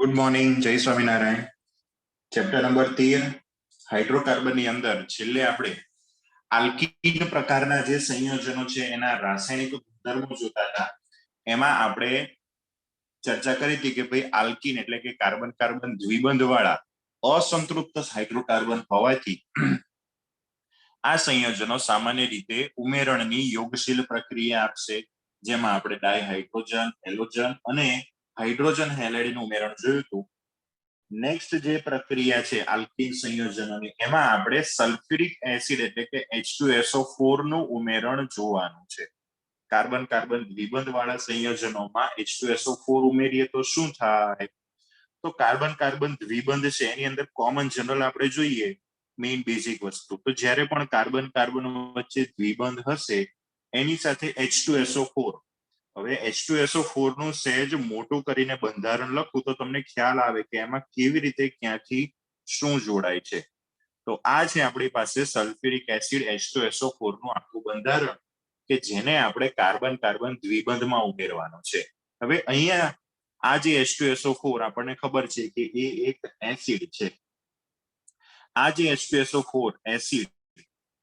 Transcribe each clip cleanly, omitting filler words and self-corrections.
Good morning, જય Swaminarayan. Chapter number 13 હાઇડ્રોકાર્બનની અંદર છેલ્લે આપણે આલ્કીન પ્રકારના જે સંયોજનો છે એના રાસાયણિક ગુણધર્મો જોતા હતા. એમાં આપણે ચર્ચા કરી હતી કે ભાઈ આલ્કીન એટલે કે કાર્બન કાર્બન દ્વિબંધ વાળા અસંતૃપ્ત હાઇડ્રોકાર્બન હોવાથી આ સંયોજનો સામાન્ય રીતે ઉમેરણની યોગશીલ પ્રક્રિયા આપશે, જેમાં આપણે ડાયહાઇડ્રોજન, હેલોજન અને હાઇડ્રોજન હેલાઇડનું ઉમેરણ જોયું હતું. નેક્સ્ટ જે પ્રક્રિયા છે આલ્કીન સંયોજનોની, એમાં આપણે સલ્ફ્યુરિક એસિડ એટલે કે H2SO4 નું ઉમેરણ જોવાનું છે. કાર્બન કાર્બન દ્વિબંધ વાળા સંયોજનોમાં H2SO4 ઉમેરીએ તો શું થાય? તો કાર્બન કાર્બન દ્વિબંધ છે એની અંદર કોમન જનરલ આપણે જોઈએ મેઇન બેઝિક વસ્તુ, તો જ્યારે પણ કાર્બન કાર્બન વચ્ચે દ્વિબંધ હશે એની સાથે H2SO4. હવે H2SO4 નું સહેજ મોટું કરીને બંધારણ લખું તો તમને ખ્યાલ આવે કે એમાં કેવી રીતે ક્યાંથી શું જોડાય છે. તો આ છે આપણી પાસે સલ્ફ્યુરિક એસિડ H2SO4 નું આખું બંધારણ કે જેને આપણે કાર્બન કાર્બન દ્વિબંધમાં ઉમેરવાનો છે. હવે અહીંયા આ જે H2SO4 આપણને ખબર છે કે એ એક એસિડ છે. આ જે H2SO4 એસિડ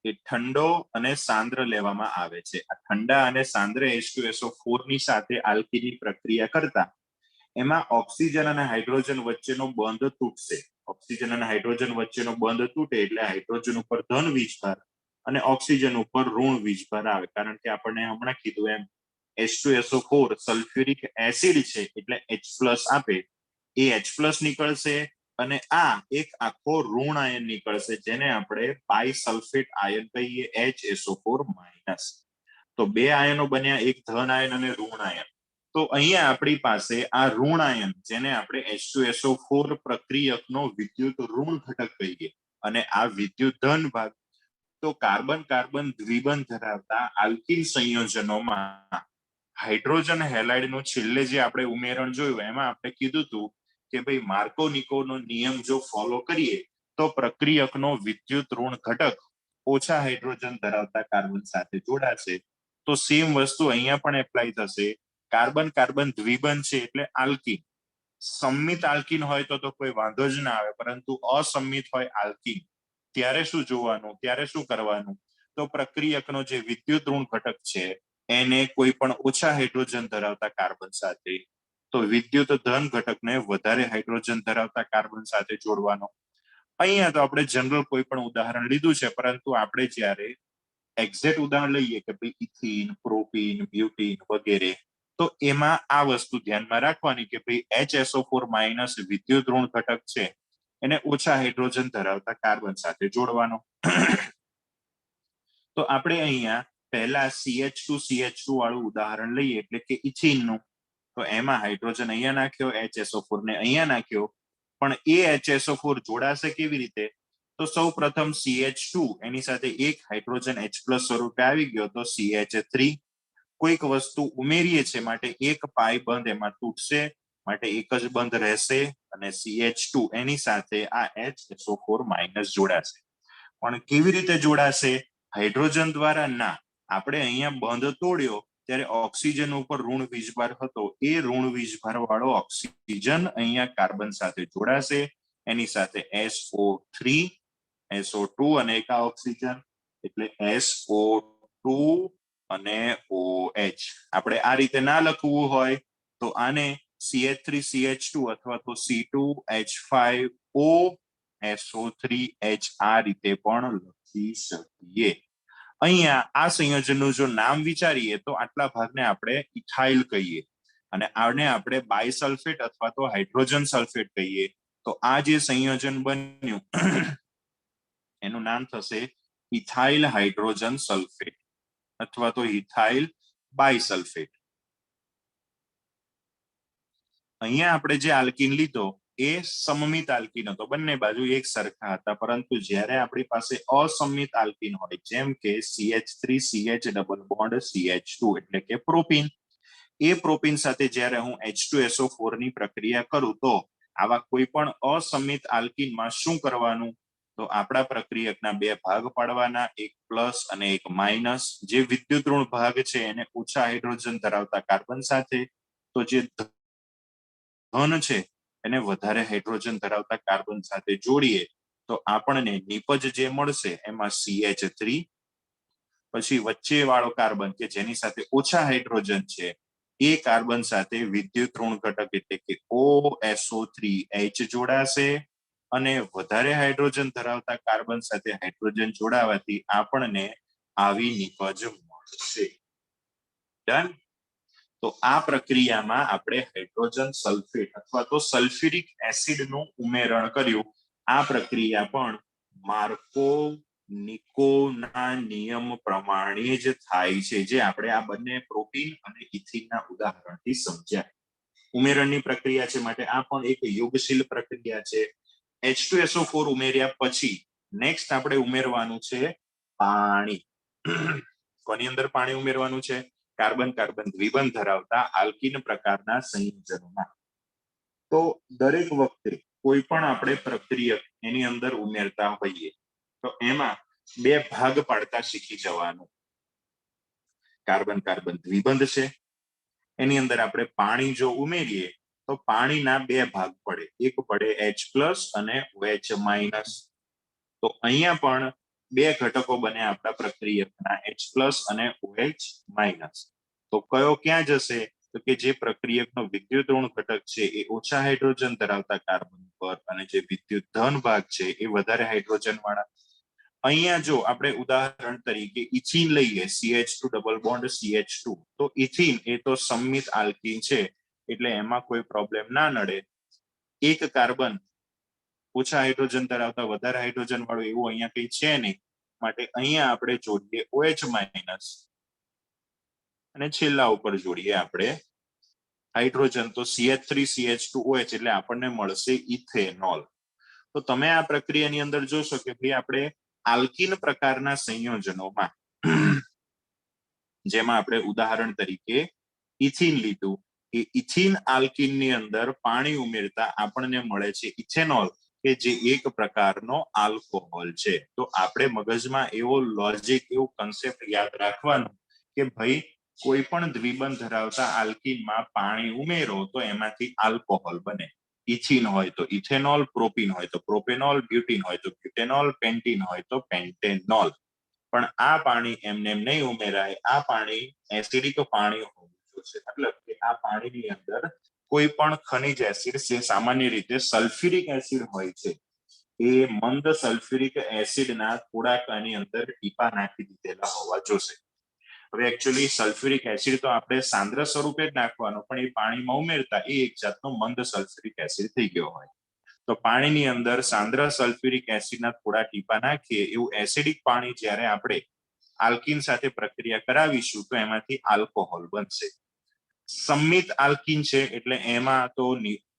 એ ઠંડો અને સાંદ્ર લેવામાં આવે છે. આ ઠંડા અને સાંદ્ર H2SO4 ની સાથે આલ્કીની પ્રક્રિયા કરતા એમાં ઓક્સિજન અને હાઇડ્રોજન વચ્ચેનો બંધ તૂટશે. ઓક્સિજન અને હાઇડ્રોજન વચ્ચેનો બંધ તૂટે એટલે હાઇડ્રોજન ઉપર ધન વીજભાર અને ઓક્સિજન ઉપર ઋણ વીજભાર આવે, કારણ કે આપણને હમણાં કીધું એમ H2SO4 સલ્ફ્યુરિક એસિડ છે એટલે H+ આપે, એ H+ નીકળશે અને આ એક આખો ઋણ આયન નીકળશે જેને આપણે બાયસલ્ફેટ આયન કહીએ, HSO4-. તો બે આયનો બન્યા, એક ધન આયન અને ઋણ આયન. તો અહીંયા આપણી પાસે આ ઋણ આયન જેને આપણે H2SO4 પ્રક્રિયકનો વિદ્યુત ઋણ ઘટક કહીએ અને આ વિદ્યુત ધન ભાગ. તો કાર્બન કાર્બન દ્વિબંધ ધરાવતા આલ્કીન સંયોજનોમાં હાઇડ્રોજન હેલાઇડનું છેલ્લે જે આપણે ઉમેરણ જોયું એમાં આપણે કીધું હતું કે ભાઈ માર્કોનિકોનો નિયમ જો ફોલો કરીએ તો પ્રક્રિયકનો વિદ્યુત ઋણ ઘટક ઓછા હાઇડ્રોજન ધરાવતા કાર્બન સાથે જોડાશે. તો સેમ વસ્તુ અહીંયા પણ એપ્લાય થશે. કાર્બન કાર્બન દ્વિબંધ છે એટલે આલ્કીન. સંમિત આલ્કીન હોય તો કોઈ વાંધો જ ના આવે, પરંતુ અસંમિત હોય આલ્કીન ત્યારે શું જોવાનું, ત્યારે શું કરવાનું? તો પ્રક્રિયકનો જે વિદ્યુત ઋણ ઘટક છે એને કોઈ પણ ઓછા હાઇડ્રોજન ધરાવતા કાર્બન સાથે, તો વિદ્યુત ધન ઘટકને વધારે હાઇડ્રોજન ધરાવતા કાર્બન સાથે જોડવાનો. અહીંયા તો આપણે જનરલ કોઈ પણ ઉદાહરણ લીધું છે, પરંતુ આપણે જ્યારે એક્ઝેક્ટ ઉદાહરણ લઈએ કે ભાઈ ઇથિન, પ્રોપીન, બ્યુટીન વગેરે, તો એમાં આ વસ્તુ ધ્યાનમાં રાખવાની કે ભાઈ HSO4- વિદ્યુત ઋણ ઘટક છે એને ઓછા હાઇડ્રોજન ધરાવતા કાર્બન સાથે જોડવાનો. તો આપણે અહીંયા પહેલા CH2 વાળું ઉદાહરણ લઈએ એટલે કે ઇથિનનું. તો એમાં હાઇડ્રોજન અહીંયા નાખ્યો, HSO4 ને અહીંયા નાખ્યો, પણ એ HSO4 જોડાશે કેવી રીતે? તો સૌ પ્રથમ CH2 એની સાથે એક હાઇડ્રોજન H+ સ્વરૂપે આવી ગયો તો CH3. કોઈક વસ્તુ ઉમેરીએ છે માટે એક પાઈ બંધ એમાં તૂટશે, માટે એક જ બંધ રહેશે અને CH2 એની સાથે આ HSO4- જોડાશે. પણ કેવી રીતે જોડાશે? હાઇડ્રોજન દ્વારા ના. આપણે અહીંયા બંધ તોડ્યો ત્યારે ઓક્સિજન ઉપર ઋણ વીજભાર હતો, એ ઋણ વીજભાર વાળો ઓક્સિજન અહીંયા કાર્બન સાથે જોડાશે. એની સાથે SO3, SO2 અને એક ઓક્સિજન એટલે SO2 અને OH. આપણે આ રીતે ના લખવું હોય તો આને CH3CH2 અથવા તો C2H5O SO3H આ રીતે પણ લખી શકીએ. અહીંયા આ સંયોજનનું જો નામ વિચારીએ તો આટલા ભાગને આપણે ઇથાઇલ કહીએ અને આને આપણે બાયસલ્ફેટ અથવા તો હાઇડ્રોજન સલ્ફેટ કહીએ. તો આ જે સંયોજન બન્યું એનું નામ થશે ઇથાઇલ હાઇડ્રોજન સલ્ફેટ અથવા તો ઇથાઇલ બાયસલ્ફેટ. અહીંયા આપણે જે આલ્કીન લીધો એ સમમિત આલ્કીન હતો, બંને બાજુ એક સરખા હતા. પરંતુ જ્યારે આપણી પાસે અસમમિત આલ્કીન હોય જેમ કે CH3CH_CH2 એટલે કે પ્રોપીન, એ પ્રોપીન સાથે જ્યારે હું H2SO4 ની પ્રક્રિયા કરું તો આવા કોઈ પણ અસમમિત આલ્કીનમાં શું કરવાનું? તો આપણા પ્રક્રિયકના બે ભાગ પાડવાના, એક પ્લસ અને એક માઇનસ. જે વિદ્યુત ઋણ ભાગ છે એને ઓછા હાઇડ્રોજન ધરાવતા કાર્બન સાથે, તો જે ધન છે એને વધારે હાઇડ્રોજન ધરાવતા કાર્બન સાથે જોડીએ તો આપણને નિપજ જે મળશે એમાં CH3, પછી વચ્ચે વાળો કાર્બન કે જેની સાથે ઓછા હાઇડ્રોજન છે એ કાર્બન સાથે વિદ્યુત ઋણ ઘટક એટલે કે OSO3H જોડાશે અને વધારે હાઇડ્રોજન ધરાવતા કાર્બન સાથે હાઇડ્રોજન જોડાવાથી આપણને આવી નિપજ મળશે. ડન. તો આ પ્રક્રિયામાં આપણે હાઇડ્રોજન સલ્ફેટ અથવા તો સલ્ફ્યુરિક એસિડનું ઉમેરણ કર્યું. આ પ્રક્રિયા પણ માર્કોવ-નિકોવના નિયમ પ્રમાણે જ થાય છે, જે આપણે આ બંને પ્રોટીન અને ઇથિનના ઉદાહરણથી સમજ્યા. ઉમેરણની પ્રક્રિયા છે માટે આ પણ એક યોગશીલ પ્રક્રિયા છે. H2SO4 ઉમેર્યા પછી નેક્સ્ટ આપણે ઉમેરવાનું છે પાણી. કોની અંદર પાણી ઉમેરવાનું છે? કાર્બન કાર્બન દ્વિબંધ ધરાવતા આલ્કીન પ્રકારના સંયોજનોમાં. તો દરેક વખતે કોઈ પણ આપણે પ્રક્રિયક એની અંદર ઉમેરતા હોઈએ તો એમાં બે ભાગ પાડતા શીખી જવાનું. કાર્બન કાર્બન દ્વિબંધ છે, એની અંદર આપણે પાણી જો ઉમેરીએ તો પાણીના બે ભાગ પડે, એક પડે H+ અને OH-. તો અહીંયા પણ બે ઘટકો બને આપણા પ્રક્રિયકના H+ અને OH-. તો કયો ક્યાં જશે? તો કે જે પ્રક્રિયકનો વિદ્યુત ઋણ ઘટક છે એ ઓછા હાઇડ્રોજન ધરાવતા કાર્બન પર અને જે વિદ્યુત ધન ભાગ છે એ વધારે હાઇડ્રોજન વાળા. અહીંયા જો આપણે ઉદાહરણ તરીકે ઇથિન લઈએ, CH2 ડબલ બોન્ડ CH2, તો ઇથિન એ તો સંમિત આલ્કીન છે એટલે એમાં કોઈ પ્રોબ્લેમ ના નડે. એક કાર્બન ઓછા હાઇડ્રોજન ધરાવતા વધારે હાઇડ્રોજન વાળું એવું અહીંયા કઈ છે નહીં, માટે અહીંયા આપણે જોડીએ OH- અને છેલ્લા ઉપર જોડીએ આપણે હાઇડ્રોજન, તો CH3CH2OH એટલે આપણને મળશે ઇથેનોલ. તો તમે આ પ્રક્રિયાની અંદર જોશો કે ભાઈ આપણે આલ્કીન પ્રકારના સંયોજનોમાં જેમાં આપણે ઉદાહરણ તરીકે ઇથિન લીધું, એ ઇથિન આલ્કીનની અંદર પાણી ઉમેરતા આપણને મળે છે ઇથેનોલ, કે જે એક પ્રકારનો આલ્કોહોલ છે. તો આપણે મગજમાં એવો લોજિક, એવો કન્સેપ્ટ યાદ રાખવાનો કે ભાઈ કોઈ પણ દ્વિબંધ ધરાવતા આલ્કીનમાં પાણી ઉમેરો તો એમાંથી આલ્કોહોલ બને. ઇથિન હોય તો ઇથેનોલ, પ્રોપીન હોય તો પ્રોપેનોલ, બ્યુટીન હોય તો બ્યુટેનોલ, પેન્ટીન હોય તો પેન્ટેનોલ. પણ આ પાણી એમને એમ નહીં ઉમેરાય. આ પાણી એસિડિક પાણી હોવું જોઈએ. મતલબ કે આ પાણીની અંદર કોઈ પણ ખનિજ એસિડ જે સામાન્ય રીતે સલ્ફ્યુરિક એસિડ હોય છે એ મંદ સલ્ફ્યુરિક એસિડના થોડાક આની અંદર ટીપા નાખી દીધેલા હોવા જોઈએ. હવે એકચ્યુઅલી સલ્ફ્યુરિક એસિડ તો આપણે સાંદ્ર સ્વરૂપે જ નાખવાનો, પણ એ પાણીમાં ઉમેરતા એ એક જાતનો મંદ સલ્ફ્યુરિક એસિડ થઈ ગયો હોય. તો પાણીની અંદર સાંદ્ર સલ્ફ્યુરિક એસિડના થોડા ટીપા નાખીએ એવું એસિડિક પાણી જ્યારે આપણે આલ્કીન સાથે પ્રક્રિયા કરાવીશું તો એમાંથી આલ્કોહોલ બનશે. સંમિત આલ્કીન છે એટલે એમાં તો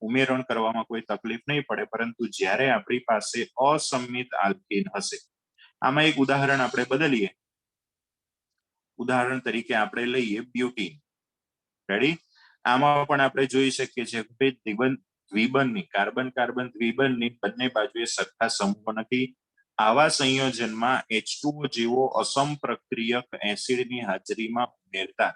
ઉમેરણ કરવામાં કોઈ તકલીફ નહીં પડે, પરંતુ જ્યારે આપણી પાસે અસંમિત આલ્કીન હશે, આમાં એક ઉદાહરણ આપણે બદલીએ. ઉદાહરણ તરીકે આપણે લઈએ બ્યુટીન. રેડી? આમાં પણ આપણે જોઈ શકીએ છીએ કે દ્વિબંધની કાર્બન કાર્બન દ્વિબંધની બંને બાજુએ સરખા સમૂહ નથી. આવા સંયોજનમાં H2O જેવો અસમપ્રક્રિયક એસિડની હાજરીમાં ઉમેરતા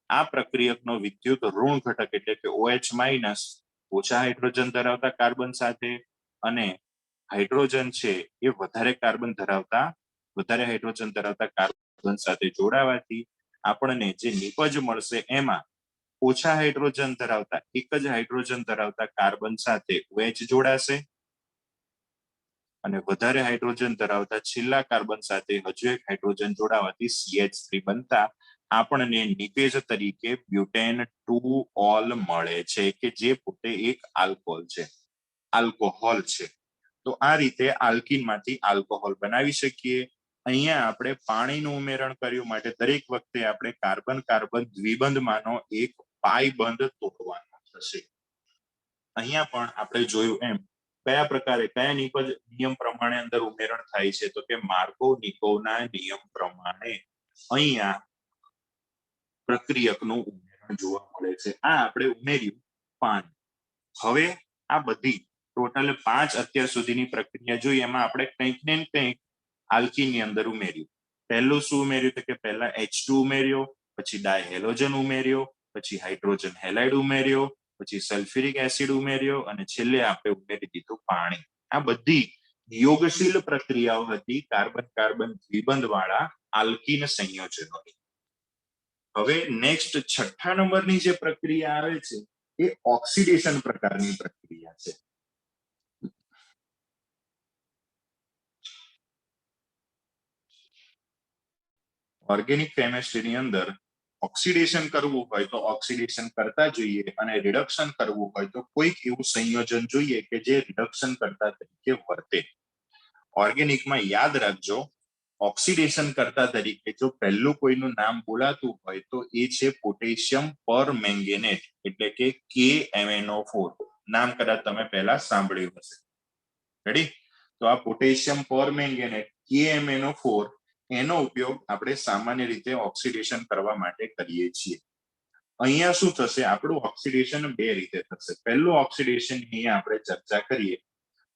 આ પ્રક્રિયકનો વિદ્યુત ઋણ ઘટક એટલે કે OH- ઓછા હાઇડ્રોજન ધરાવતા કાર્બન સાથે અને હાઇડ્રોજન છે એ વધારે હાઇડ્રોજન ધરાવતા કાર્બન સાથે જોડાવાથી આપણને જે નિપજ મળશે એમાં ઓછા હાઇડ્રોજન ધરાવતા એક જ હાઇડ્રોજન ધરાવતા કાર્બન સાથે OH જોડાશે અને વધારે હાઇડ્રોજન ધરાવતા છેલ્લા કાર્બન સાથે હજુ એક હાઇડ્રોજન જોડાવાથી CH3 બનતા આપણને નિપેજ તરીકે બ્યુટેન-2-ઓલ મળે છે, કે જે પોતે એક આલ્કોહોલ છે. તો આ રીતે આલ્કીનમાંથી આલ્કોહોલ બનાવી શકીએ. અહીંયા આપણે પાણીનું ઉમેરણ કર્યું માટે દરેક વખતે આપણે કાર્બન કાર્બન દ્વિબંધમાંનો એક પાઈ બંધ તોડવાનો થશે. અહીંયા પણ આપણે જોયું એમ કયા પ્રકારે કયા નિયમ પ્રમાણે અંદર ઉમેરણ થાય છે, તો કે માર્કોવ-નિકોવના નિયમ પ્રમાણે અહીંયા પ્રક્રિયકનું ઉમેરણ જોવા મળે છે. આ આપણે ઉમેર્યું પાણી. હવે આ બધી ટોટલ 5 અત્યાર સુધીની પ્રક્રિયા જોઈ, એમાં આપણે કંઈક ને કંઈક આલ્કીનની અંદર ઉમેર્યું. પહેલું શું ઉમેર્યું? તો કે પહેલા H2 ઉમેર્યો, પછી ડાયહેલોજન ઉમેર્યો, પછી હાઇડ્રોજન હેલાઇડ ઉમેર્યો, પછી સલ્ફ્યુરિક એસિડ ઉમેર્યો અને છેલ્લે આપણે ઉમેરી દીધું પાણી. આ બધી યોગશીલ પ્રક્રિયાઓ હતી કાર્બન કાર્બન દ્વિબંધ વાળા આલ્કીન સંયોજનોની. હવે નેક્સ્ટ 6થા નંબરની જે પ્રક્રિયા આવે છે એ ઓક્સિડેશન પ્રકારની પ્રક્રિયા છે. ઓર્ગેનિક કેમિસ્ટ્રીની અંદર ઓક્સિડેશન કરવું હોય તો ઓક્સિડેશન કરતા જોઈએ અને રિડક્શન કરવું હોય તો કોઈક એવું સંયોજન જોઈએ કે જે રિડક્શન કરતા તરીકે વર્તે. ઓર્ગેનિકમાં યાદ રાખજો, ઓક્સિડેશન કરતા તરીકે જો પહેલું કોઈનું નામ બોલાતું હોય તો એ છે પોટેશિયમ પરમેંગેનેટ એટલે કે KMnO4. નામ કદાચ તમે પહેલા સાંભળ્યું હશે. રેડી? તો આ પોટેશિયમ પરમેંગેનેટ KMnO4 એનો ઉપયોગ આપણે સામાન્ય રીતે ઓક્સિડેશન કરવા માટે કરીએ છીએ. અહીંયા શું થશે, આપણું ઓક્સિડેશન બે રીતે થશે. પહેલું ઓક્સિડેશન અહીંયા આપણે ચર્ચા કરીએ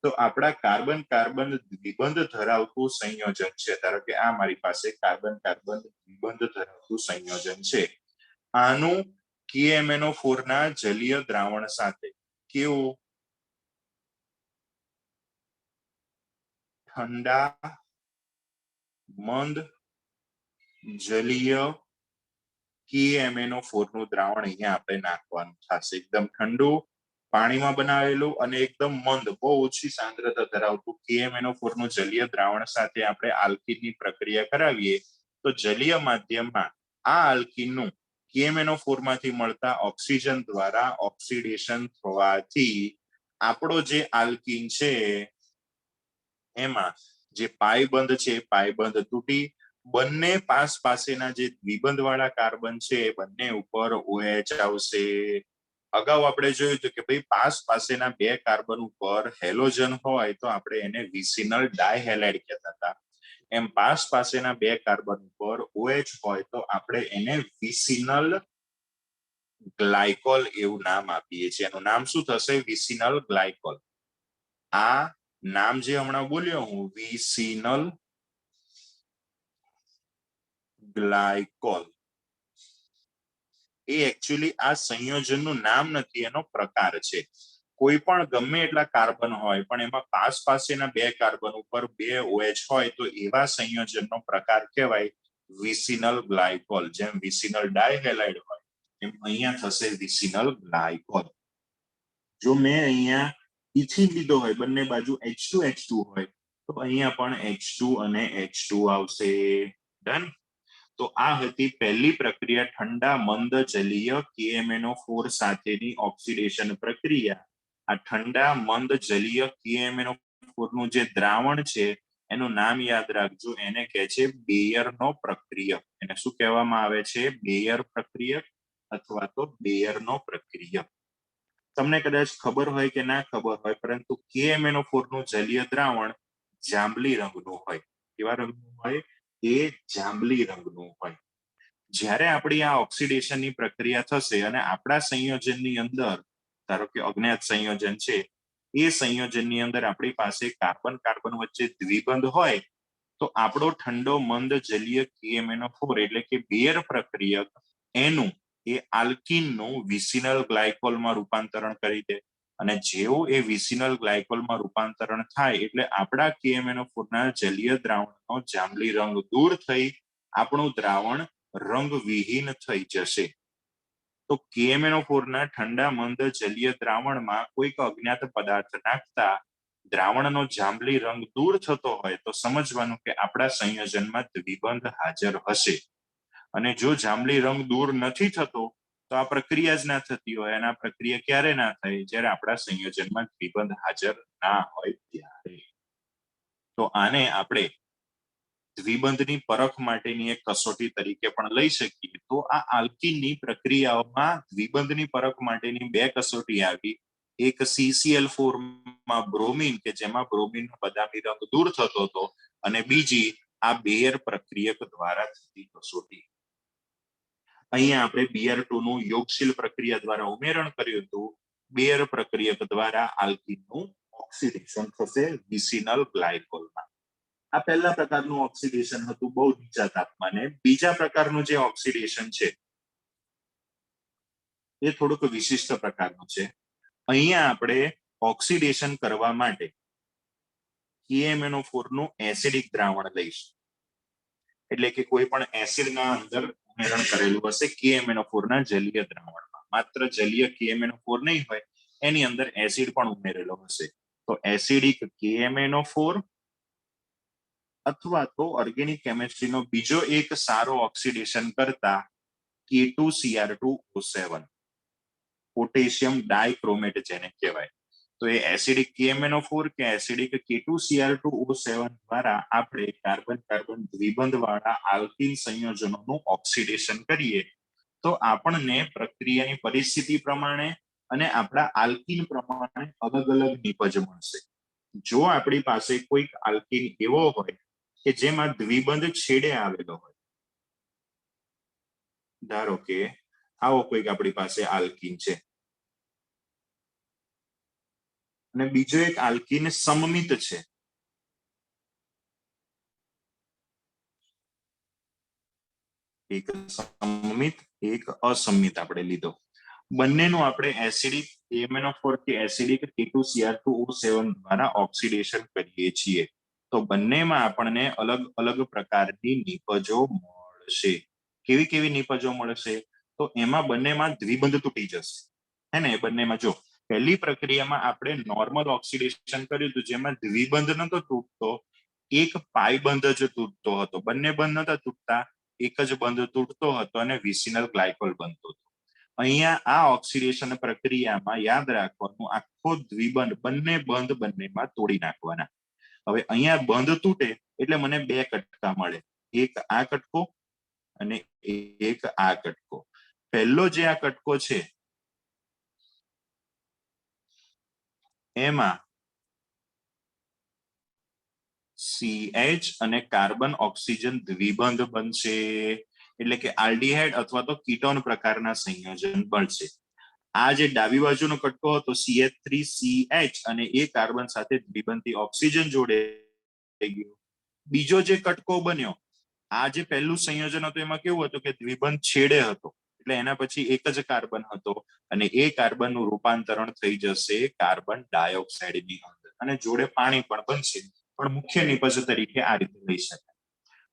તો આપણા કાર્બન કાર્બન દ્વિબંધ ધરાવતું સંયોજન છે. ધારો કે આ મારી પાસે કાર્બન કાર્બન દ્વિબંધ ધરાવતું સંયોજન છે. આનું KMnO4 ના જલીય દ્રાવણ સાથે કેવું ઠંડા મંદ જલીય KMnO4 નું દ્રાવણ અહીંયા આપણે નાખવાનું થશે. એકદમ ઠંડુ પાણીમાં બનાવેલું અને એકદમ મંદ બહુ ઓછી સાંદ્રતા ધરાવતું KMnO4 નું જલીય દ્રાવણ સાથે આપણે આલ્કીનની પ્રક્રિયા કરાવીએ તો જલીય માધ્યમમાં આ આલ્કીનનું KMnO4 માંથી મળતા ઓક્સિજન દ્વારા ઓક્સિડેશન થવાથી આપણો જે આલ્કીન છે એમાં જે પાયબંધ છે પાયબંધ તૂટી બંને પાસેના જે દ્વિબંધ વાળા કાર્બન છે બંને ઉપર OH આવશે. અગાઉ આપણે જોયું હતું કે ભાઈ પાસેના બે કાર્બન ઉપર હેલોજન હોય તો આપણે એને વિસિનલ ડાયહેલાઇડ કહેતા હતા. એમ પાસેના બે કાર્બન ઉપર OH હોય તો આપણે એને વિસિનલ ગ્લાયકોલ એવું નામ આપીએ છીએ. એનું નામ શું થશે? Vicinal glycol. આ નામ જે હમણાં બોલ્યો હું વિસિનલ ગ્લાયકોલ એ એકચ્યુઅલી આ સંયોજનનું નામ નથી, એનો પ્રકાર છે. કોઈ પણ ગમે એટલા કાર્બન હોય પણ એમાં પાસેના બે કાર્બન ઉપર બે OH હોય તો એવા સંયોજનનો પ્રકાર કહેવાય વિસિનલ ગ્લાયકોલ. જેમ વિસિનલ ડાયહેલાઇડ હોય એમ અહીંયા થશે વિસિનલ ગ્લાયકોલ. જો મેં અહીંયા ઇથિન લીધો હોય બંને બાજુ H2H2 હોય તો અહીંયા પણ H2 અને H2 આવશે. ડન? તો આ હતી પહેલી પ્રક્રિયા ઠંડા મંદ જલીય KMnO4 સાથેની ઓક્સિડેશન પ્રક્રિયા. આ ઠંડા મંદ જલીય KMnO4 નું જે દ્રાવણ છે એનું નામ યાદ રાખજો, એને કહે છે બેયરનો પ્રક્રિયક. એને શું કહેવામાં આવે છે? બેયર પ્રક્રિયક અથવા તો બેયરનો પ્રક્રિયક. તમને કદાચ ખબર હોય કે ના ખબર હોય પરંતુ KMnO4 નું જલીય દ્રાવણ જાંબલી રંગનું હોય. કેવા રંગનું હોય? એ જાંબલી રંગનું હોય. જ્યારે આપણી આ ઓક્સિડેશનની પ્રક્રિયા થશે અને આપણા સંયોજનની અંદર ધારો કે અજ્ઞાત સંયોજન છે એ સંયોજનની અંદર આપણી પાસે કાર્બન કાર્બન વચ્ચે દ્વિબંધ હોય તો આપણો ઠંડો મંદ જલીય KMnO4 એટલે કે બેયર પ્રક્રિયક એનું એ આલ્કીનનું વિસિનલ ગ્લાયકોલમાં રૂપાંતરણ કરી દે અને જેવું એ વિસિનલ ગ્લાયકોલમાં રૂપાંતરણ થાય એટલે આપણા KMnO4 ના જલીય દ્રાવણનો જાંબલી રંગ દૂર થઈ આપણું દ્રાવણ રંગવિહીન થઈ જશે. તો KMnO4 ના ઠંડા મંદ જલીય દ્રાવણમાં કોઈક અજ્ઞાત પદાર્થ નાખતા દ્રાવણનો જાંબલી રંગ દૂર થતો હોય તો સમજવાનું કે આપણા સંયોજનમાં દ્વિબંધ હાજર હશે. અને જો જાંબલી રંગ દૂર નથી થતો તો આ પ્રક્રિયા જ ના થતી હોય. અને આ પ્રક્રિયા ક્યારે ના થાય? જ્યારે આપણા સંયોજનમાં દ્વિબંધ હાજર ના હોય ત્યારે. તો આને આપણે દ્વિબંધની પરખ માટેની એક કસોટી તરીકે પણ લઈ શકીએ. તો આ આલ્કીનની પ્રક્રિયાઓમાં દ્વિબંધની પરખ માટેની બે કસોટી આવી. એક CCl4 માં બ્રોમિન કે જેમાં બ્રોમિનનો બદામી રંગ દૂર થતો હતો અને બીજી આ બેયર પ્રક્રિયક દ્વારા થતી કસોટી. અહીંયા આપણે BR2 નું યોગશીલ પ્રક્રિયા દ્વારા ઉમેરણ કર્યું હતું. બેયર પ્રક્રિયક દ્વારા આલ્કીનનું ઓક્સિડેશન થશે વિસિનલ ગ્લાયકોલમાં. આ પહેલા પ્રકારનું ઓક્સિડેશન હતું બહુ નીચા તાપમાને. બીજા પ્રકારનું જે ઓક્સિડેશન છે એ થોડુંક વિશિષ્ટ પ્રકારનું છે. અહીંયા આપણે ઓક્સિડેશન કરવા માટે KMnO4 નું એસિડિક દ્રાવણ લઈશું, એટલે કે કોઈ પણ એસિડના અંદર ઉમેરણ કરેલું હશે KMnO4 ના જલીય દ્રાવણમાં. માત્ર જલીય KMnO4 નહીં હોય, એની અંદર એસિડ પણ ઉમેરેલો હશે. તો એસિડિક KMnO4 અથવા તો ઓર્ગેનિક કેમિસ્ટ્રીનો બીજો એક સારો ઓક્સિડેશન કરતા K2Cr2O7 પોટેશિયમ ડાયક્રોમેટ જેને કહેવાય. તો એ એસિડિક KMnO4 કે એસિડિક K2Cr2O7 દ્વારા આપણે કાર્બન કાર્બન દ્વિબંધ વાળા આલ્કીન સંયોજનોનું ઓક્સિડેશન કરીએ તો આપણને પ્રક્રિયાની પરિસ્થિતિ પ્રમાણે અને આપણા આલ્કીન પ્રમાણે અલગ અલગ નિપજ મળશે. જો આપણી પાસે કોઈક આલ્કીન એવો હોય કે જેમાં દ્વિબંધ છેડે આવેલો હોય, ધારો કે આવો કોઈક આપણી પાસે આલ્કીન છે અને બીજો એક આલ્કીન સમમિત છે, એક સમમિત એક અસમિત આપણે લીધો, બંનેનું આપણે એસિડિક KMnO4 કે એસિડિક K2Cr2O7 દ્વારા ઓક્સિડેશન કરીએ છીએ તો બંનેમાં આપણને અલગ અલગ પ્રકારની નિપજો મળશે. કેવી કેવી નિપજો મળશે? તો એમાં બંનેમાં દ્વિબંધ તૂટી જશે, હે ને? બંનેમાં જો પહેલી પ્રક્રિયામાં આપણે નોર્મલ ઓક્સિડેશન કર્યું હતું જેમાં દ્વિબંધ નતો તૂટતો, એક પાઈ બંધ જ તૂટતો હતો. બંને બંધ નતા તૂટતા, એક જ બંધ તૂટતો હતો અને વિસિનલ ગ્લાયકોલ બનતો હતો. અહીંયા આ ઓક્સિડેશન પ્રક્રિયામાં યાદ રાખવાનું, આખો દ્વિબંધ બંને બંધ બંનેમાં તોડી નાખવાના. હવે અહીંયા બંધ તૂટે એટલે મને બે કટકા મળે, એક આ કટકો અને એક આ કટકો. પહેલો જે આ કટકો છે એમાં CH અને કાર્બન ઓક્સિજન દ્વિબંધ બનશે, એટલે કે આલ્ડીહાઇડ અથવા તો કીટોન પ્રકારના સંયોજન બનશે. આ જે ડાબી બાજુનો કટકો હતો CH3CH અને એ કાર્બન સાથે દ્વિબંધી ઓક્સિજન જોડે ગયો. બીજો જે કટકો બન્યો, આ જે પહેલું સંયોજન હતું એમાં કેવું હતું કે દ્વિબંધ છેડે હતો, એટલે એના પછી એક જ કાર્બન હતો અને એ કાર્બનનું રૂપાંતરણ થઈ જશે કાર્બન ડાયોક્સાઇડની અંદર અને જોડે પાણી પણ બનશે, પણ મુખ્ય નિપજ તરીકે આ રીતે લઈ શકાય.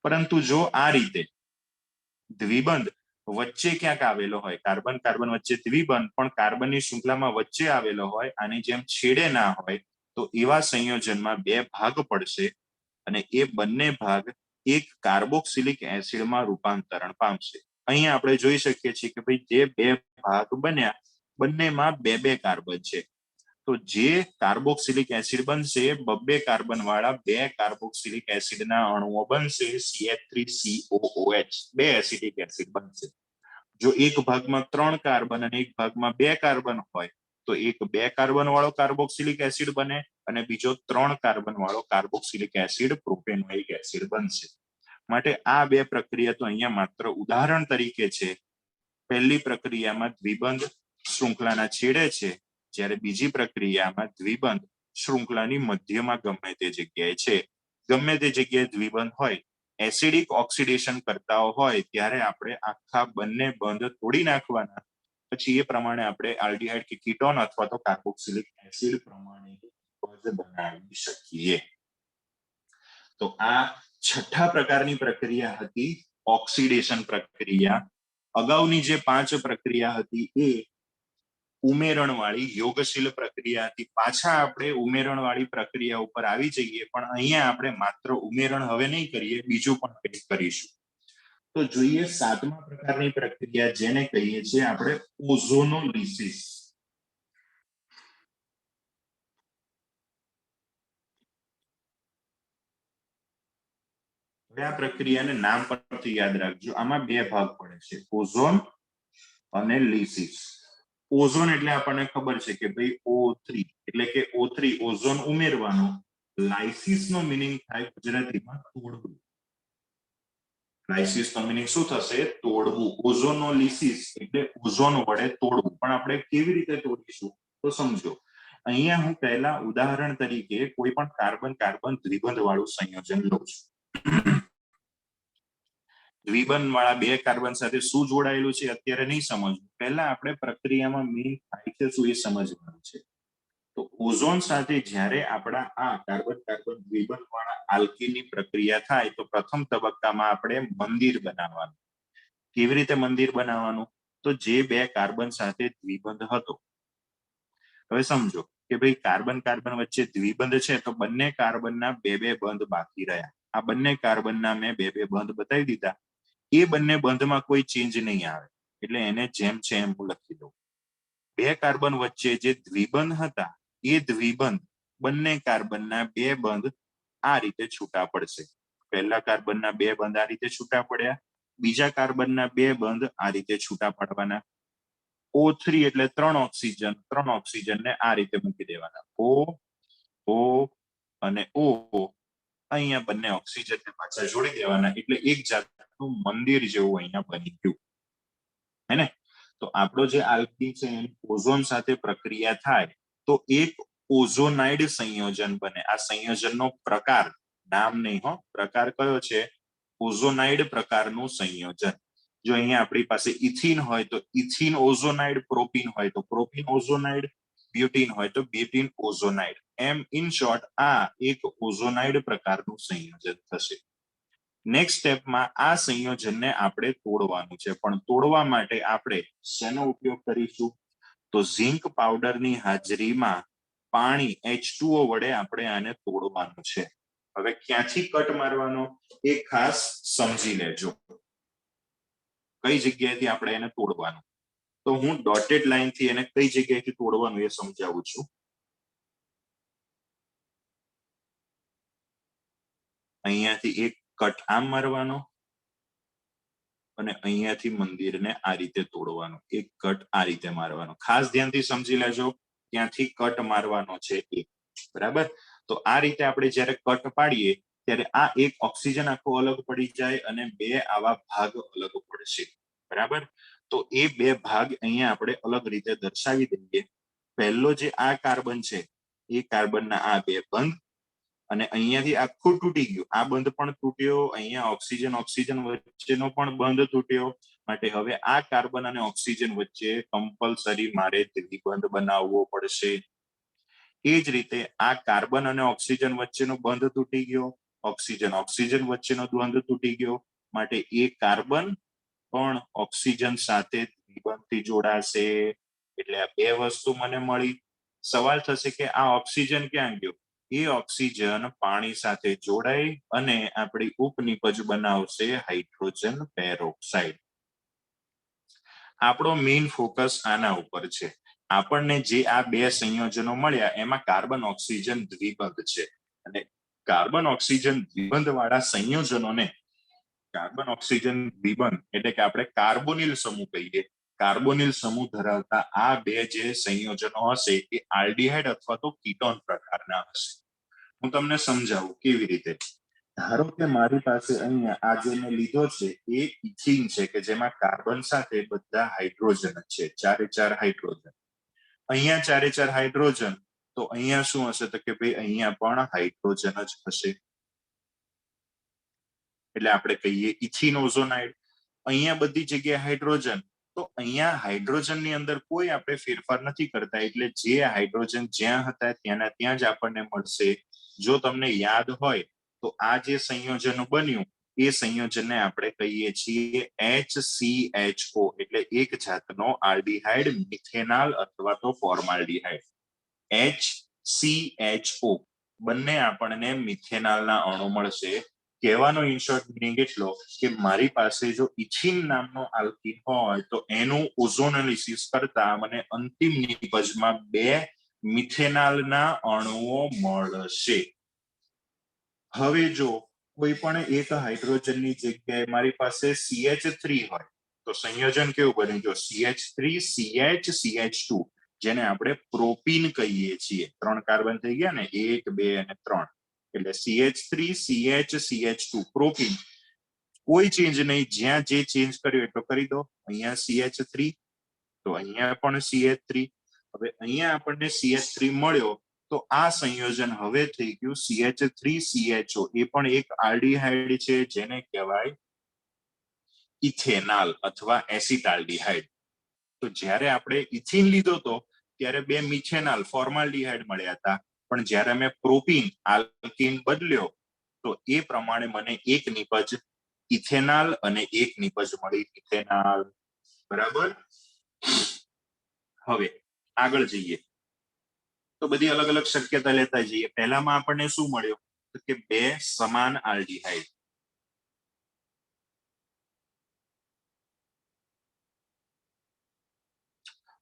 પરંતુ જો આ રીતે દ્વિબંધ વચ્ચે ક્યાંક આવેલો હોય, કાર્બન કાર્બન વચ્ચે દ્વિબંધ પણ કાર્બનની શૃંખલામાં વચ્ચે આવેલો હોય, આની જેમ છેડે ના હોય, તો એવા સંયોજનમાં બે ભાગ પડશે અને એ બંને ભાગ એક કાર્બોક્સિલિક એસિડમાં રૂપાંતરણ પામશે. અહીંયા આપણે જોઈ શકીએ છીએ કે ભાઈ જે બે ભાગ બન્યા બંનેમાં બે બે કાર્બન છે, તો જે કાર્બોક્સિલિક એસિડ બનશે બબ્બે કાર્બન વાળા બે કાર્બોક્સિલિક એસિડના અણુઓ બનશે CH3COOH, બે એસિડિક એસિડ બનશે. જો એક ભાગમાં 3 કાર્બન અને એક ભાગમાં 2 કાર્બન હોય તો એક 2 કાર્બન વાળો કાર્બોક્સિલિક એસિડ બને અને બીજો 3 કાર્બન વાળો કાર્બોક્સિલિક એસિડ પ્રોપેનોઇક એસિડ બનશે. માટે આ બે પ્રક્રિયા તો અહીંયા માત્ર ઉદાહરણ તરીકે છે. પહેલી પ્રક્રિયામાં દ્વિબંધ શૃંખલાના છેડે છે, જ્યારે બીજી પ્રક્રિયામાં દ્વિબંધ શૃંખલાની મધ્યમાં ગમે તે જગ્યાએ છે. ગમે તે જગ્યાએ દ્વિબંધ હોય, એસિડિક ઓક્સિડેશન કરતા હોય ત્યારે આપણે આખા બંને બંધ તોડી નાખવાના, પછી એ પ્રમાણે આપણે આલ્ડીહાઇડ કે કીટોન અથવા તો કાર્બોક્સિલિક એસિડ પ્રમાણે બનાવી શકીએ. તો આ છઠ્ઠા પ્રકારની પ્રક્રિયા હતી ઓક્સિડેશન પ્રક્રિયા. અગાઉની જે 5 પ્રક્રિયા હતી એ ઉમેરણવાળી યોગશીલ પ્રક્રિયા હતી. પાછા આપણે ઉમેરણવાળી પ્રક્રિયા ઉપર આવી જઈએ, પણ અહીંયા આપણે માત્ર ઉમેરણ હવે નહીં કરીએ, બીજું પણ કંઈક કરીશું. તો જોઈએ 7મા પ્રકારની પ્રક્રિયા જેને કહીએ છીએ આપણે ઓઝોનોલિસિસ. આ પ્રક્રિયાને નામ પરથી યાદ રાખજો, આમાં બે ભાગ પડે છે, ઓઝોન અને લિસિસ. ઓઝોન એટલે આપણને ખબર છે કે ભાઈ O3 એટલે કે O3 ઓઝોન ઉમેરવાનો. લાઇસિસ નો મીનિંગ થાય ગુજરાતીમાં તોડવું. લાઇસિસ નો મીનિંગ શું થશે? તોડવું. ઓઝોનોલિસિસ એટલે ઓઝોન વડે તોડવું. પણ આપણે કેવી રીતે તોડીશું તો સમજો. અહીંયા હું પહેલા ઉદાહરણ તરીકે કોઈ પણ કાર્બન કાર્બન દ્વિબંધ વાળું સંયોજન લઉં છું. દ્વિબંધ વાળા બે કાર્બન સાથે શું જોડાયેલું છે અત્યારે નહીં સમજવું, પહેલા આપણે પ્રક્રિયામાં મેઇન થાય છે શું એ સમજવાનું છે. તો ઓઝોન સાથે જ્યારે આપણા આ કાર્બન કાર્બન દ્વિબંધ વાળા આલ્કીનની પ્રક્રિયા થાય તો પ્રથમ તબક્કામાં આપણે મંદિર બનાવવાનું. કેવી રીતે મંદિર બનાવવાનું? તો જે બે કાર્બન સાથે દ્વિબંધ હતો, હવે સમજો કે ભાઈ કાર્બન કાર્બન વચ્ચે દ્વિબંધ છે તો બંને કાર્બનના બે બે બંધ બાકી રહ્યા. આ બંને કાર્બનના મેં બે બે બંધ બતાવી દીધા. એ બંને બંધમાં કોઈ ચેન્જ નહીં આવે એટલે એને જેમ છે એમ હું લખી દઉં. બે કાર્બન વચ્ચે જે દ્વિબંધ હતા એ દ્વિબંધ બંને કાર્બનના બે બંધ આ રીતે છૂટા પડશે. પહેલા કાર્બનના બે બંધ આ રીતે છૂટા પડ્યા, બીજા કાર્બનના બે બંધ આ રીતે છૂટા પડવાના. O3 એટલે ત્રણ ઓક્સિજનને આ રીતે મૂકી દેવાના. O અને O અહીંયા બંને ઓક્સિજનને પાછા જોડી દેવાના એટલે એક જાતનું મંદિર જેવું અહીંયા બની ગયું. હે ને? તો આપણો જે આલ્કીન છે એની ઓઝોન સાથે પ્રક્રિયા થાય તો એક ઓઝોનાઇડ સંયોજન બને. આ સંયોજનનો પ્રકાર, નામ નહીં હો, પ્રકાર કયો છે? ઓઝોનાઇડ પ્રકારનું સંયોજન. જો અહીંયા આપણી પાસે ઇથિન હોય તો ઇથિન ઓઝોનાઇડ, પ્રોપીન હોય તો પ્રોપીન ઓઝોનાઇડ, બ્યુટીન હોય તો બ્યુટીન ઓઝોનાઇડ. એમ ઇન શોર્ટ આ એક ઓઝોનાઇડ પ્રકારનું સંયોજન થશે. નેક્સ્ટ સ્ટેપમાં આ સંયોજનને આપણે તોડવાનું છે, પણ તોડવા માટે આપણે શેનો ઉપયોગ કરીશું? તો ઝિંક પાવડરની હાજરીમાં પાણી H2O વડે આપણે આને તોડવાનું છે. હવે ક્યાંથી કટ મારવાનો એ ખાસ સમજી લેજો. કઈ જગ્યાએથી આપણે એને તોડવાનું, તો હું ડોટેડ લાઈનથી એને કઈ જગ્યાએથી તોડવાનું એ સમજાવું છું. અહીંયાથી એક કટ આમ મારવાનો અને અહીંયાથી મંદિરને આ રીતે તોડવાનું. એક કટ આ રીતે મારવાનો. ખાસ ધ્યાનથી સમજી લેજો ક્યાંથી કટ મારવાનો છે એ. બરાબર? તો આ રીતે આપણે જ્યારે કટ પાડીએ ત્યારે આ એક ઓક્સિજન આખો અલગ પડી જાય અને બે આવા ભાગ અલગ પડશે. બરાબર? તો એ બે ભાગ અહીંયા આપણે અલગ રીતે દર્શાવી દઈએ. પહેલો જે આ કાર્બન છે એ કાર્બનના આ બે બંધ અને અહીંયાથી આખું તૂટી ગયું. આ બંધ પણ તૂટ્યો, અહીંયા ઓક્સિજન ઓક્સિજન વચ્ચેનો પણ બંધ તૂટ્યો. માટે હવે આ કાર્બન અને ઓક્સિજન વચ્ચે કમ્પલસરી મારે દ્વિબંધ બનાવવો પડશે. એ જ રીતે આ કાર્બન અને ઓક્સિજન વચ્ચેનો બંધ તૂટી ગયો, ઓક્સિજન ઓક્સિજન વચ્ચેનો બંધ તૂટી ગયો. માટે એ કાર્બન પણ ઓક્સિજન સાથે દ્વિબંધથી જોડાશે. એટલે આ બે વસ્તુ મને મળી. સવાલ થશે કે આ ઓક્સિજન ક્યાં ગયો? એ ઓક્સિજન પાણી સાથે જોડાઈ અને આપણી ઉપનિપજ બનાવશે હાઇડ્રોજન પેરોક્સાઇડ. આપણો મેઇન ફોકસ આના ઉપર છે. આપણને જે આ બે સંયોજનો મળ્યા એમાં કાર્બન ઓક્સિજન દ્વિબંધ છે અને કાર્બન ઓક્સિજન દ્વિબંધ વાળા સંયોજનોને કાર્બન ઓક્સિજન દ્વિબંધ એટલે કે આપણે કાર્બોનિલ સમૂહ કહીએ. કાર્બોનિલ સમૂહ ધરાવતા આ બે જે સંયોજનો હશે એ આલ્ડીહાઇડ અથવા તો કીટોન પ્રકારના હશે. હું તમને સમજાવું કેવી રીતે. ધારો કે મારી પાસે અહીંયા આ જે મેં લીધો છે એ ઇથિન છે કે જેમાં કાર્બન સાથે બધા હાઇડ્રોજન છે, ચારે ચાર હાઇડ્રોજન. અહીંયા ચારે ચાર હાઇડ્રોજન, તો અહીંયા શું હશે? તો કે ભાઈ અહીંયા પણ હાઇડ્રોજન જ હશે. એટલે આપણે કહીએ ઇથિન ઓઝોનાઇડ. અહીંયા બધી જગ્યાએ હાઇડ્રોજન, તો અહીંયા હાઇડ્રોજનની અંદર કોઈ આપણે ફેરફાર નથી કરતા એટલે જે હાઇડ્રોજન જ્યાં હતા ત્યાંના ત્યાં જ આપણને મળશે. જો તમને યાદ હોય તો આ જે સંયોજન બન્યું એ સંયોજનને આપણે કહીએ છીએ HCHO એટલે એક જાતનો આલ્ડીહાઇડ, મિથેનાલ અથવા તો ફોર્માલ્ડીહાઇડ. HCHO બંને આપણને મિથેનાલના અણુ મળશે. કહેવાનો ઇન શોર્ટ મીનિંગ એટલો કે મારી પાસે જો ઇથિન નામનો આલ્કીન હોય તો એનું ઓઝોનાલિસિસ કરતા મને અંતિમ નિપજમાં બે મિથેનાલના અણુઓ મળશે. હવે જો કોઈ પણ એક હાઇડ્રોજનની જગ્યાએ મારી પાસે CH3 હોય તો સંયોજન કેવું બને? જો CH3 CH CH2 જેને આપણે પ્રોપીન કહીએ છીએ. ત્રણ કાર્બન થઈ ગયા ને, 1 2 અને 3 એટલે CH3 CH CH2 પ્રોપીન. કોઈ ચેન્જ નહીં, જ્યાં જે ચેન્જ કર્યો એટલો કરી દો. અહીંયા CH3 તો અહીંયા પણ CH3. હવે અહીંયા આપણને CH3 મળ્યો તો આ સંયોજન હવે થઈ ગયું CH3 CHO. એ પણ એક આલ્ડીહાઇડ છે જેને કહેવાય ઇથેનાલ અથવા એસિટાલ્ડિહાઇડ. તો જ્યારે આપણે ઇથિન લીધો તો ત્યારે બે મિથેનાલ ફોર્માલ્ડિહાઇડ મળ્યા હતા, પણ જ્યારે મેં પ્રોપીન આલ્કીન બદલ્યો તો એ પ્રમાણે મને એક નિપજ ઇથેનાલ અને એક નિપજ મળી ઇથેનાલ. બરાબર. હવે આગળ જઈએ તો બધી અલગ અલગ શક્યતા લેતા જઈએ. પહેલામાં આપણને શું મળ્યું કે બે સમાન આલ્ડિહાઇડ.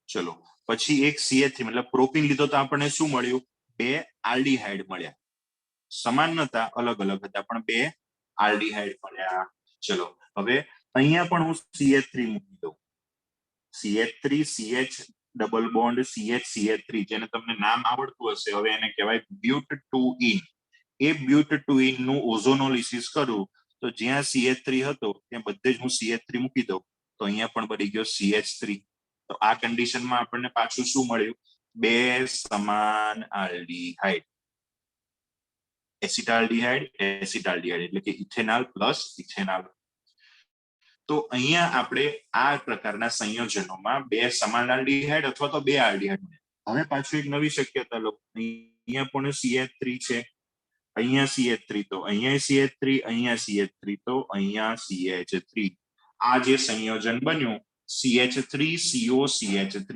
ચલો પછી એક CH3 મતલબ પ્રોપીન લીધો તો આપણને શું મળ્યું? બે આલ્ડિહાઇડ મળ્યા. સમાન નતા, અલગ અલગ હતા, પણ બે આલ્ડિહાઇડ મળ્યા. ચલો હવે અહીંયા પણ હું CH3 મૂકી દઉં. CH3 CH double bond CH જેને તમને નામ આવડતું હશે, હવે એને કહેવાય બ્યુટ-2-ઈન. એ બ્યુટ-2-ઈન નું ઓઝોનોલિસિસ કરું તો જ્યાં CH3 હતો ત્યાં બધે જ હું CH3 મૂકી દઉં તો અહીંયા પણ બની ગયો CH3. તો આ કન્ડિશનમાં આપણને પાછું શું મળ્યું? બે સમાન આલ્ડિહાઇડ. એસિટાલ્ડિહાઇડ એસિટાલ્ડિહાઇડ એટલે કે ઇથેનાલ પ્લસ ઇથેનાલ. તો અહીંયા આપણે આ પ્રકારના સંયોજનોમાં બે સમાન આલ્ડિહાઇડ અથવા તો બે આલ્ડિહાઇડ. હવે પાછું એક નવી શક્યતા લો. અહીંયા પણ CH3 છે, અહીંયા CH3 તો અહીંયા CH3, અહીંયા CH3 તો અહીંયા CH3. આ જે સંયોજન બન્યું CH3COCH3.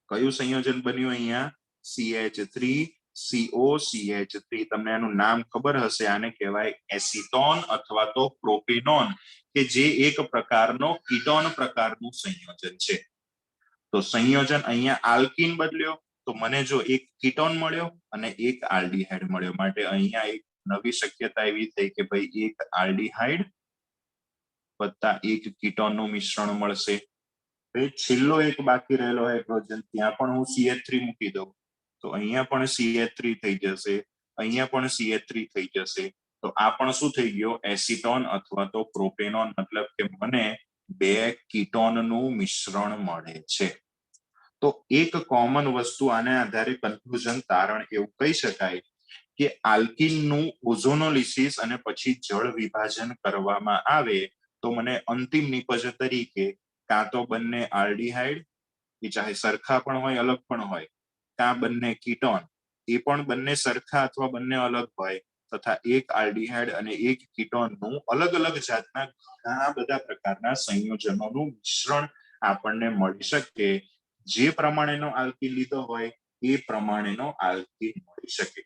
કયું સંયોજન બન્યું અહીંયા? CH3COCH3. તમને આનું નામ ખબર હશે, આને કહેવાય એસિટોન અથવા તો પ્રોપેનોન, કે જે એક પ્રકારનો કીટોન પ્રકારનું સંયોજન છે. તો સંયોજન અહીંયા આલ્કીન બદલ્યો તો મને જો એક કીટોન મળ્યો અને એક આલ્ડિહાઇડ મળ્યો, માટે અહીંયા એક નવી શક્યતા એવી થઈ કે ભાઈ એક આલ્ડિહાઇડ વત્તા એક કીટોન નું મિશ્રણ મળશે. છેલ્લો એક બાકી રહેલો હાઇડ્રોજન, ત્યાં પણ હું CH3 મૂકી દઉં તો અહીંયા પણ CH3 થઈ જશે, અહીંયા પણ CH3 થઈ જશે. તો આ પણ શું થઈ ગયો? એસિટોન અથવા તો પ્રોપેનોન. મતલબ કે મને બે કીટોન નું મિશ્રણ મળે છે. તો એક કોમન વસ્તુ આને આધારે કન્ક્લુઝન તારણ એવું કહી શકાય કે આલ્કીન નું ઓઝોનોલિસિસ અને પછી જળ વિભાજન કરવામાં આવે તો મને અંતિમ નિપજ તરીકે કાં તો બંને આલ્ડિહાઇડ, એ ચાહે સરખા પણ હોય અલગ પણ હોય, કાં બંને કીટોન, એ પણ બંને સરખા અથવા બંને અલગ હોય, તથા એક આલ્ડિહાઇડ અને એક કીટોન નું અલગ અલગ જાતના ઘણા બધા પ્રકારના સંયોજનોનું મિશ્રણ આપણને મળી શકે. જે પ્રમાણેનો આલ્કીન લીધો હોય એ પ્રમાણેનો આલ્કીન મળી શકે.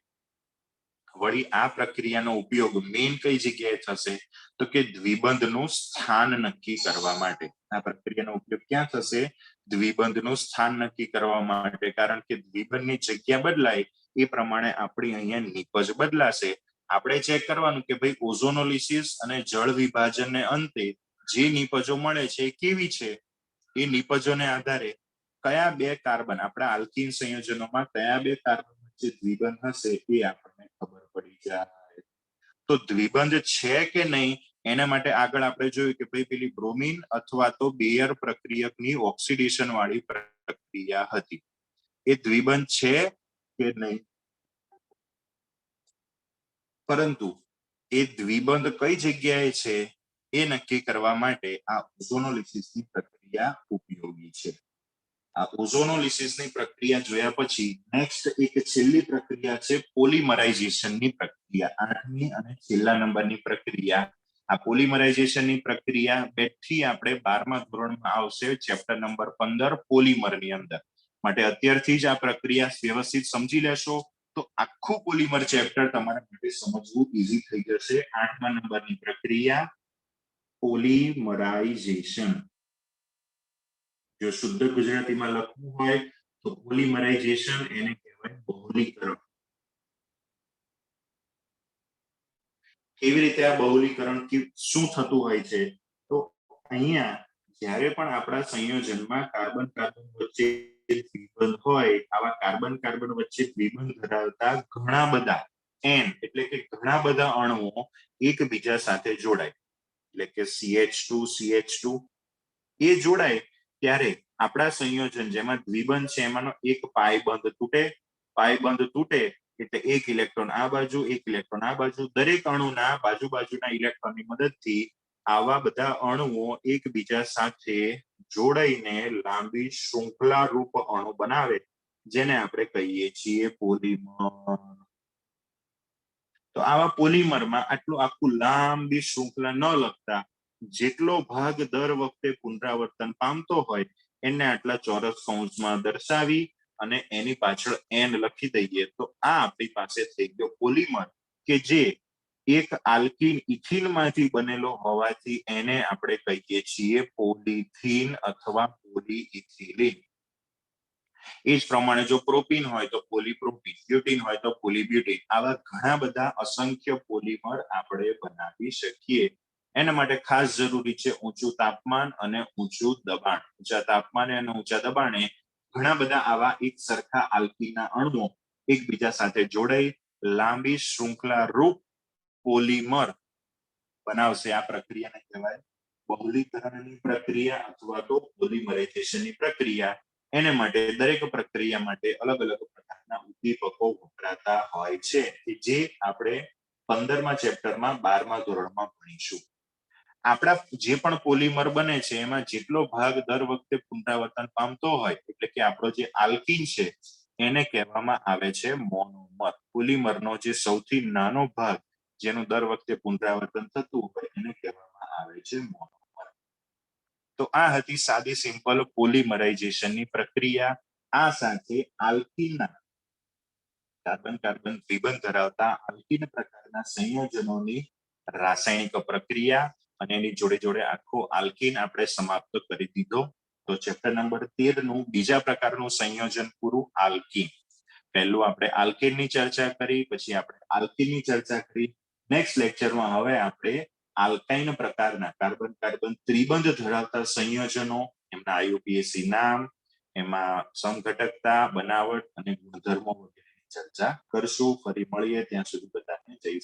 વળી આ પ્રક્રિયાનો ઉપયોગ મેઇન કઈ જગ્યાએ થશે? તો કે દ્વિબંધનું સ્થાન નક્કી કરવા માટે. આ પ્રક્રિયાનો ઉપયોગ ક્યાં થશે? દ્વિબંધનું સ્થાન નક્કી કરવા માટે. કારણ કે દ્વિબંધની જગ્યા બદલાય એ પ્રમાણે આપણી અહીંયા નિપજ બદલાશે. આપણે ચેક કરવાનું કે ભાઈ ઓઝોનોલિસિસ અને જળ વિભાજનને અંતે જે નિપજો મળે છે એ કેવી છે. એ નિપજોને આધારે કયા બે કાર્બન, આપણા આલ્કીન સંયોજનોમાં કયા બે કાર્બન વચ્ચે દ્વિબંધ હશે એ આપણને ખબર પડી જાય. તો દ્વિબંધ છે કે નહીં એના માટે આગળ આપણે જોયું કે ભાઈ પેલી બ્રોમિન અથવા તો બેયર પ્રક્રિયકની ઓક્સિડેશન વાળી પ્રક્રિયા હતી. એ દ્વિબંધ છે કે નહીં, પરંતુ એ દ્વિબંધ કઈ જગ્યાએ છે એ નક્કી કરવા માટે આ ઓઝોનોલિસિસની પ્રક્રિયા ઉપયોગી છે. આ ઓઝોનોલિસિસની પ્રક્રિયા જોયા પછી નેક્સ્ટ એક છેલ્લી પ્રક્રિયા છે પોલિમરાઇઝેશનની પ્રક્રિયા. 8મી અને છેલ્લા નંબરની પ્રક્રિયા. આ પોલિમરાઇઝેશનની પ્રક્રિયા બેઠી આપણે 12મા ધોરણમાં આવશે, ચેપ્ટર નંબર 15 પોલિમરની અંદર. માટે અત્યારથી જ આ પ્રક્રિયા વ્યવસ્થિત સમજી લેશો તો આખું પોલિમર ચેપ્ટર તમારા માટે સમજવું ઈઝી થઈ જશે. 8મા નંબરની પ્રક્રિયા પોલિમરાઇઝેશન. જો શુદ્ધ ગુજરાતીમાં લખવું હોય તો પોલિમરાઇઝેશન એને કહેવાય બહુલીકરણ. કેવી રીતે આ બહુલીકરણ શું થતું હોય છે? તો અહીંયા જ્યારે પણ આપણા સંયોજનમાં કાર્બન કાર્બન વચ્ચે દ્વિબંધ હોય, આવા કાર્બન કાર્બન વચ્ચે દ્વિબંધ ધરાવતા ઘણા બધા એન એટલે કે ઘણા બધા અણુઓ એકબીજા સાથે જોડાય, એટલે કે CH2 એ જોડાય ત્યારે આપણા સંયોજન જેમાં દ્વિબંધ છે એમાંનો એક પાઈ બંધ તૂટે. પાઈ બંધ તૂટે એટલે એક ઇલેક્ટ્રોન આ બાજુ, એક ઇલેક્ટ્રોન આ બાજુ, દરેક અણુના બાજુ બાજુના ઇલેક્ટ્રોનની મદદથી આવા બધા અણુઓ એકબીજા સાથે જોડાઈને લાંબી શૃંખલા રૂપ અણુ બનાવે જેને આપણે કહીએ છીએ પોલીમર. તો આવા પોલીમરમાં આટલું આખું લાંબી શૃંખલા ન લખતા જેટલો ભાગ દર વખતે પુનરાવર્તન પામતો હોય એને આટલા ચોરસ કૌંસમાં દર્શાવી અને એની પાછળ n લખી દઈએ તો આ આપણી પાસે થઈ ગયો પોલીમર કે જે એક આલ્કીન ઇથિન માંથી બનેલો હોવાથી એને આપણે કહીએ છીએ પોલિથીન અથવા પોલીઇથિલિન. એ જ પ્રમાણે જો પ્રોપીન હોય તો પોલીપ્રોપીન, બ્યુટીન હોય તો પોલીબ્યુટીન, આવા ઘણા બધા અસંખ્ય પોલીમર આપણે બનાવી શકીએ. એના માટે ખાસ જરૂરી છે ઊંચું તાપમાન અને ઊંચું દબાણ. ઊંચા તાપમાને અને ઊંચા દબાણે ઘણા બધા આવા એક સરખા આલ્કીનના અણુઓ એકબીજા સાથે જોડાઈ લાંબી શૃંખલા રૂપ પોલીમર બનાવશે. આ પ્રક્રિયાને કહેવાય બહુલીકરણની પ્રક્રિયા અથવા તો પોલિમરાઇઝેશનની પ્રક્રિયા. એને માટે દરેક પ્રક્રિયા માટે અલગ અલગ પ્રકારના ઉદ્દીપકો વપરાતા હોય છે કે જે આપણે 15મા ચેપ્ટરમાં 12મા ધોરણમાં ભણીશું. આપણા જે પણ પોલીમર બને છે એમાં જેટલો ભાગ દર વખતે પુનરાવર્તન પામતો હોય એટલે કે આપણો જે આલ્કીન છે એને કહેવામાં આવે છે મોનોમર. પોલીમરનો જે સૌથી નાનો ભાગ જેનું દર વખતે પુનરાવર્તન થતું હોય એને કહેવામાં આવે છે મોનોમર. તો આ હતી સાદી સિમ્પલ પોલિમરાઇઝેશનની પ્રક્રિયા. આ સાથે આલ્કીનના કાર્બન કાર્બન દ્વિબંધ ધરાવતા આલ્કીન પ્રકારના સંયોજનોની રાસાયણિક પ્રક્રિયા અને એની જોડે જોડે આખો આલ્કીન આપણે સમાપ્ત કરી દીધો. તો ચેપ્ટર નંબર 13 નું બીજા પ્રકારનું સંયોજન પૂરું આલ્કીન. પહેલું આપણે આલ્કેનની ચર્ચા કરી, પછી આપણે આલ્કીનની ચર્ચા કરી. નેક્સ્ટ લેક્ચરમાં હવે આપણે આલ્કાઇન પ્રકારના કાર્બન કાર્બન ત્રિબંધ ધરાવતા સંયોજનો, એમના આઈયુપીએસી નામ, એમાં સમઘટકતા, બનાવટ અને ગુણધર્મો વગેરેની ચર્ચા કરશું. ફરી મળીએ, ત્યાં સુધી બધાને જય